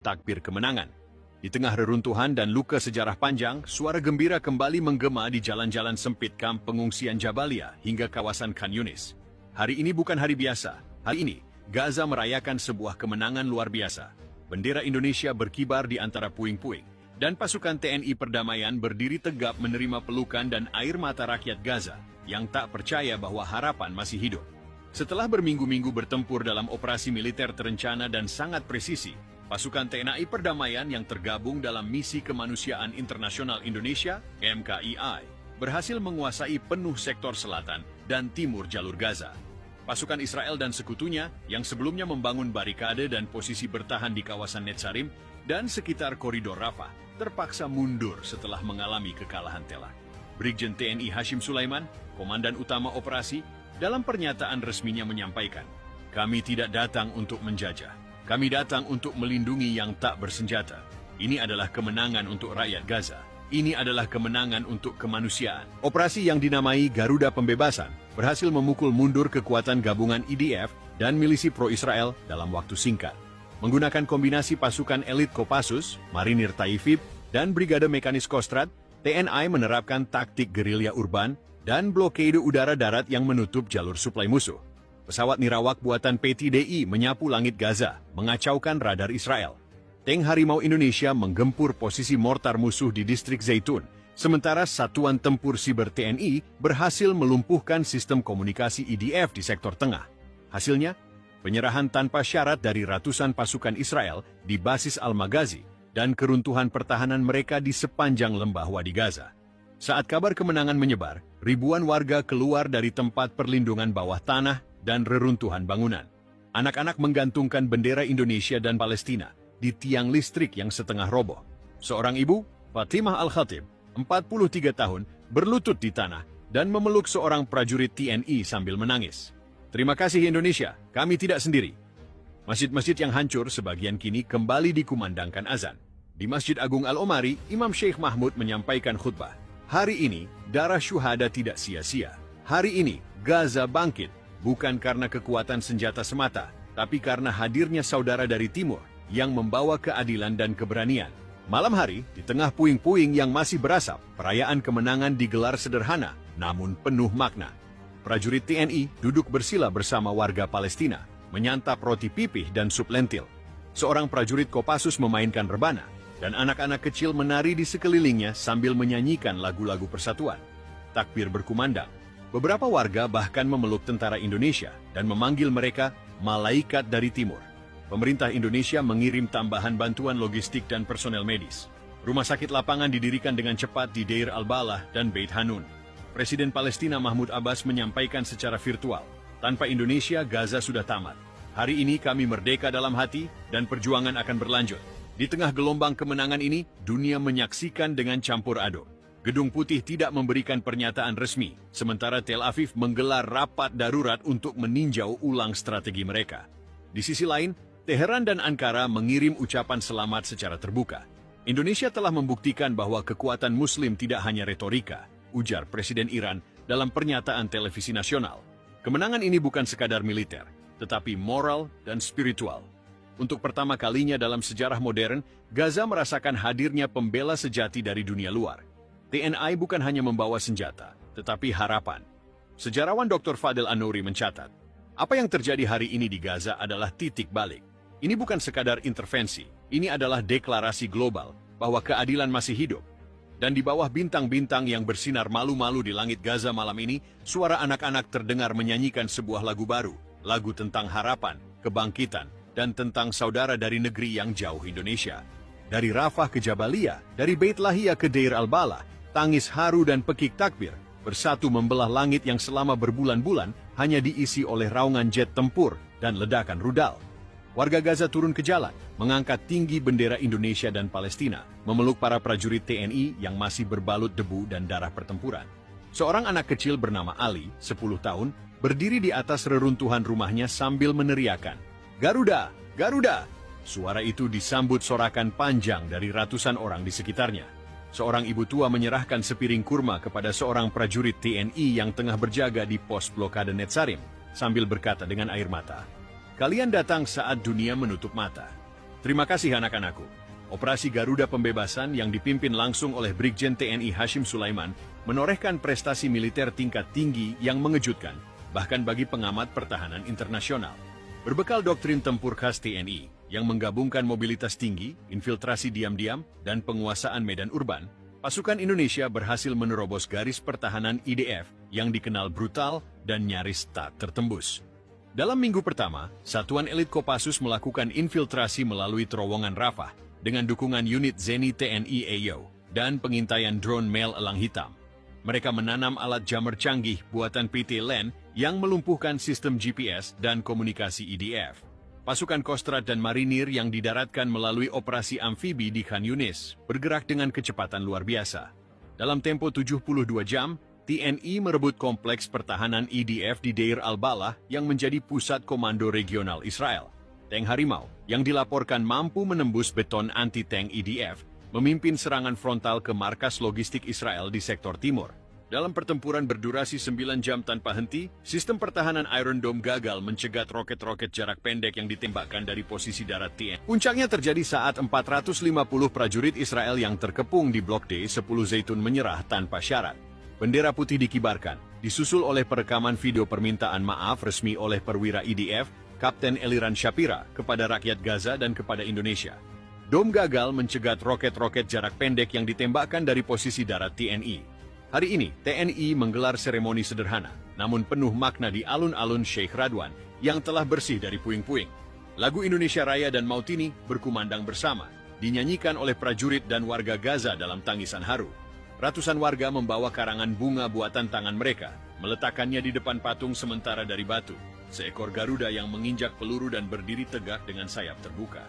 takbir kemenangan. Di tengah reruntuhan dan luka sejarah panjang, suara gembira kembali menggema di jalan-jalan sempit kamp pengungsian Jabalia hingga kawasan Khan Yunis. Hari ini bukan hari biasa. Hari ini, Gaza merayakan sebuah kemenangan luar biasa. Bendera Indonesia berkibar di antara puing-puing, dan pasukan TNI Perdamaian berdiri tegap menerima pelukan dan air mata rakyat Gaza yang tak percaya bahwa harapan masih hidup. Setelah berminggu-minggu bertempur dalam operasi militer terencana dan sangat presisi, pasukan TNI Perdamaian yang tergabung dalam Misi Kemanusiaan Internasional Indonesia, MKII, berhasil menguasai penuh sektor selatan dan timur jalur Gaza. Pasukan Israel dan sekutunya yang sebelumnya membangun barikade dan posisi bertahan di kawasan Netzarim dan sekitar koridor Rafah, terpaksa mundur setelah mengalami kekalahan telak. Brigjen TNI Hashim Sulaiman, Komandan Utama Operasi, dalam pernyataan resminya menyampaikan, "Kami tidak datang untuk menjajah. Kami datang untuk melindungi yang tak bersenjata. Ini adalah kemenangan untuk rakyat Gaza. Ini adalah kemenangan untuk kemanusiaan." Operasi yang dinamai Garuda Pembebasan berhasil memukul mundur kekuatan gabungan IDF dan milisi pro-Israel dalam waktu singkat. Menggunakan kombinasi pasukan elit Kopassus, Marinir Taifib, dan Brigade Mekanis Kostrad, TNI menerapkan taktik gerilya urban dan blokade udara-darat yang menutup jalur suplai musuh. Pesawat nirawak buatan PTDI menyapu langit Gaza, mengacaukan radar Israel. Tank Harimau Indonesia menggempur posisi mortar musuh di distrik Zaitun, sementara Satuan Tempur Siber TNI berhasil melumpuhkan sistem komunikasi IDF di sektor tengah. Hasilnya, penyerahan tanpa syarat dari ratusan pasukan Israel di basis Al-Maghazi dan keruntuhan pertahanan mereka di sepanjang lembah Wadi Gaza. Saat kabar kemenangan menyebar, ribuan warga keluar dari tempat perlindungan bawah tanah dan reruntuhan bangunan. Anak-anak menggantungkan bendera Indonesia dan Palestina di tiang listrik yang setengah roboh. Seorang ibu, Fatimah Al-Khatib, 43 tahun, berlutut di tanah dan memeluk seorang prajurit TNI sambil menangis. "Terima kasih Indonesia, kami tidak sendiri." Masjid-masjid yang hancur sebagian kini kembali dikumandangkan azan. Di Masjid Agung Al-Omari, Imam Sheikh Mahmud menyampaikan khutbah. "Hari ini, darah syuhada tidak sia-sia. Hari ini, Gaza bangkit, bukan karena kekuatan senjata semata, tapi karena hadirnya saudara dari timur yang membawa keadilan dan keberanian." Malam hari, di tengah puing-puing yang masih berasap, perayaan kemenangan digelar sederhana, namun penuh makna. Prajurit TNI duduk bersila bersama warga Palestina, menyantap roti pipih dan sup lentil. Seorang prajurit Kopassus memainkan rebana, dan anak-anak kecil menari di sekelilingnya sambil menyanyikan lagu-lagu persatuan. Takbir berkumandang. Beberapa warga bahkan memeluk tentara Indonesia dan memanggil mereka malaikat dari timur. Pemerintah Indonesia mengirim tambahan bantuan logistik dan personel medis. Rumah sakit lapangan didirikan dengan cepat di Deir al-Balah dan Beit Hanun. Presiden Palestina Mahmud Abbas menyampaikan secara virtual, "Tanpa Indonesia, Gaza sudah tamat. Hari ini kami merdeka dalam hati dan perjuangan akan berlanjut." Di tengah gelombang kemenangan ini, dunia menyaksikan dengan campur aduk. Gedung Putih tidak memberikan pernyataan resmi, sementara Tel Aviv menggelar rapat darurat untuk meninjau ulang strategi mereka. Di sisi lain, Teheran dan Ankara mengirim ucapan selamat secara terbuka. "Indonesia telah membuktikan bahwa kekuatan Muslim tidak hanya retorika," ujar Presiden Iran dalam pernyataan televisi nasional. "Kemenangan ini bukan sekadar militer, tetapi moral dan spiritual." Untuk pertama kalinya dalam sejarah modern, Gaza merasakan hadirnya pembela sejati dari dunia luar. TNI bukan hanya membawa senjata, tetapi harapan. Sejarawan Dr. Fadel An-Nouri mencatat, apa yang terjadi hari ini di Gaza adalah titik balik. Ini bukan sekadar intervensi, ini adalah deklarasi global bahwa keadilan masih hidup. Dan di bawah bintang-bintang yang bersinar malu-malu di langit Gaza malam ini, suara anak-anak terdengar menyanyikan sebuah lagu baru, lagu tentang harapan, kebangkitan, dan tentang saudara dari negeri yang jauh Indonesia. Dari Rafah ke Jabalia, dari Beit Lahia ke Deir al-Balah, tangis haru dan pekik takbir bersatu membelah langit yang selama berbulan-bulan hanya diisi oleh raungan jet tempur dan ledakan rudal. Warga Gaza turun ke jalan, mengangkat tinggi bendera Indonesia dan Palestina, memeluk para prajurit TNI yang masih berbalut debu dan darah pertempuran. Seorang anak kecil bernama Ali, 10 tahun, berdiri di atas reruntuhan rumahnya sambil meneriakan, "Garuda! Garuda!" Suara itu disambut sorakan panjang dari ratusan orang di sekitarnya. Seorang ibu tua menyerahkan sepiring kurma kepada seorang prajurit TNI yang tengah berjaga di pos blokade Netzarim, sambil berkata dengan air mata, "Kalian datang saat dunia menutup mata. Terima kasih anak-anakku. Operasi Garuda Pembebasan yang dipimpin langsung oleh Brigjen TNI Hashim Sulaiman menorehkan prestasi militer tingkat tinggi yang mengejutkan, bahkan bagi pengamat pertahanan internasional. Berbekal doktrin tempur khas TNI yang menggabungkan mobilitas tinggi, infiltrasi diam-diam, dan penguasaan medan urban, pasukan Indonesia berhasil menerobos garis pertahanan IDF yang dikenal brutal dan nyaris tak tertembus. Dalam minggu pertama, Satuan Elit Kopassus melakukan infiltrasi melalui terowongan Rafah dengan dukungan unit Zeni TNI AO dan pengintaian drone Mel Elang Hitam. Mereka menanam alat jammer canggih buatan PT LEN yang melumpuhkan sistem GPS dan komunikasi IDF. Pasukan Kostrad dan Marinir yang didaratkan melalui operasi amfibi di Khan Yunis bergerak dengan kecepatan luar biasa. Dalam tempo 72 jam, TNI merebut kompleks pertahanan IDF di Deir al-Balah yang menjadi pusat komando regional Israel. Tank Harimau, yang dilaporkan mampu menembus beton anti-tank IDF, memimpin serangan frontal ke markas logistik Israel di sektor timur. Dalam pertempuran berdurasi 9 jam tanpa henti, sistem pertahanan Iron Dome gagal mencegat roket-roket jarak pendek yang ditembakkan dari posisi darat TNI. Puncaknya terjadi saat 450 prajurit Israel yang terkepung di Blok D 10 Zaitun menyerah tanpa syarat. Bendera putih dikibarkan, disusul oleh perekaman video permintaan maaf resmi oleh perwira IDF, Kapten Eliran Shapira, kepada rakyat Gaza dan kepada Indonesia. Dome gagal mencegat roket-roket jarak pendek yang ditembakkan dari posisi darat TNI. Hari ini, TNI menggelar seremoni sederhana, namun penuh makna di alun-alun Sheikh Radwan yang telah bersih dari puing-puing. Lagu Indonesia Raya dan Mautini berkumandang bersama, dinyanyikan oleh prajurit dan warga Gaza dalam tangisan haru. Ratusan warga membawa karangan bunga buatan tangan mereka, meletakkannya di depan patung sementara dari batu, seekor Garuda yang menginjak peluru dan berdiri tegak dengan sayap terbuka.